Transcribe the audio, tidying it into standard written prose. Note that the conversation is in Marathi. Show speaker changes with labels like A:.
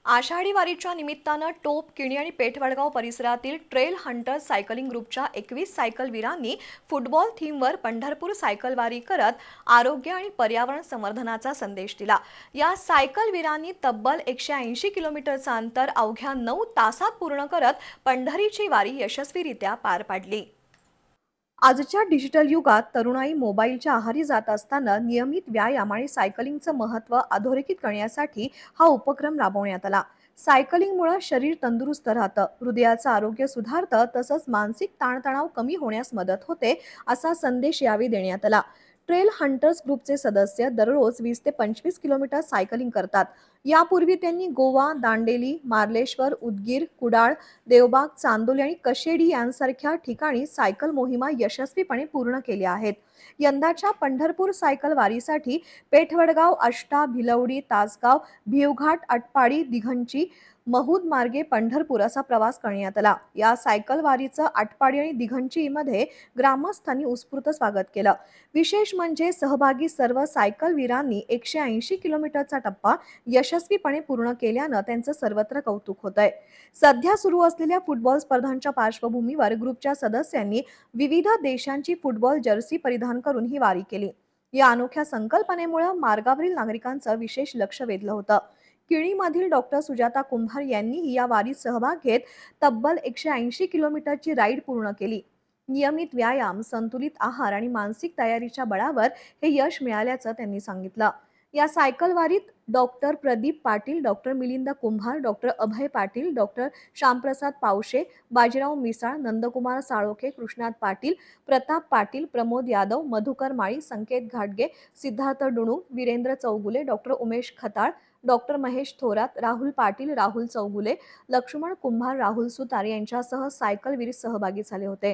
A: आषाढी वारीच्या निमित्तानं टोप, किणी आणि पेठवडगाव परिसरातील ट्रेल हंटर्स सायकलिंग ग्रुपच्या 21 सायकलवीरांनी फुटबॉल थीमवर पंढरपूर सायकलवारी करत आरोग्य आणि पर्यावरण संवर्धनाचा संदेश दिला। या सायकलवीरांनी तब्बल 180 किलोमीटरचं अंतर अवघ्या 9 तासात पूर्ण करत पंढरीची वारी यशस्वीरित्या पार पाडली। आजच्या डिजिटल युगात तरुणाई मोबाईलच्या आहारी जात असताना नियमित व्यायाम आणि सायकलिंगचं महत्त्व अधोरेखित करण्यासाठी हा उपक्रम राबवण्यात आला। सायकलिंगमुळे शरीर तंदुरुस्त राहतं, हृदयाचं आरोग्य सुधारतं, तसंच मानसिक ताणतणाव कमी होण्यास मदत होते, असा संदेश यावेळी देण्यात आला। ट्रेल हंटर्स ग्रुपचे सदस्य दररोज 20 ते 25 किलोमीटर सायकलिंग करतात। यापूर्वी त्यांनी गोवा, दांडेली, मार्लेश्वर, उदगीर, कुडाळ, देवबाग, चांदोली आणि कशेडी यांसारख्या ठिकाणी सायकल मोहिमा यशस्वीपणे पूर्ण केल्या आहेत। यंदाच्या पंढरपूर सायकल वारीसाठी पेठवडगाव, आष्टा, भिलवडी, तासगाव, भिवघाट, आटपाडी, दिघंची, महूद मार्गे पंढरपूर असा प्रवास करण्यात आला। या सायकल वारीचं आटपाडी आणि दिघंचीमध्ये ग्रामस्थांनी उत्स्फूर्त स्वागत केलं। विशेष म्हणजे सहभागी सर्व सायकलवीरांनी 180 किलोमीटरचा टप्पा यशस्वीपणे पूर्ण केल्यानं त्यांचं सर्वत्र कौतुक होतंय। सध्या सुरू असलेल्या फुटबॉल स्पर्धांच्या पार्श्वभूमीवर ग्रुपच्या सदस्यांनी विविध देशांची फुटबॉल जर्सी परिधान करून ही वारी केली। या अनोख्या संकल्पनेमुळे मार्गावरील नागरिकांचं विशेष लक्ष वेधलं होतं। किणीमधील डॉक्टर सुजाता कुंभार यांनीही या वारीत सहभाग घेत तब्बल 180 किलोमीटरची राईड पूर्ण केली। नियमित व्यायाम, संतुलित आहार आणि मानसिक तयारीच्या बळावर हे यश मिळाल्याचं त्यांनी सांगितलं। या सायकल वारीत डॉक्टर प्रदीप पाटील, डॉक्टर मिलिंद कुंभार, डॉक्टर अभय पाटील, डॉक्टर श्यामप्रसाद पावशे, बाजीराव मिसाळ, नंदकुमार साळोखे, कृष्णात पाटील, प्रताप पाटील, प्रमोद यादव, मधुकर माळी, संकेत घाटगे, सिद्धार्थ डुणू, वीरेंद्र चौगुले, डॉक्टर उमेश खताळ, डॉक्टर महेश थोरात, राहुल पाटील, राहुल चौगुले, लक्ष्मण कुंभार, राहुल सुतार यांच्यासह सायकलवीर सहभागी झाले होते।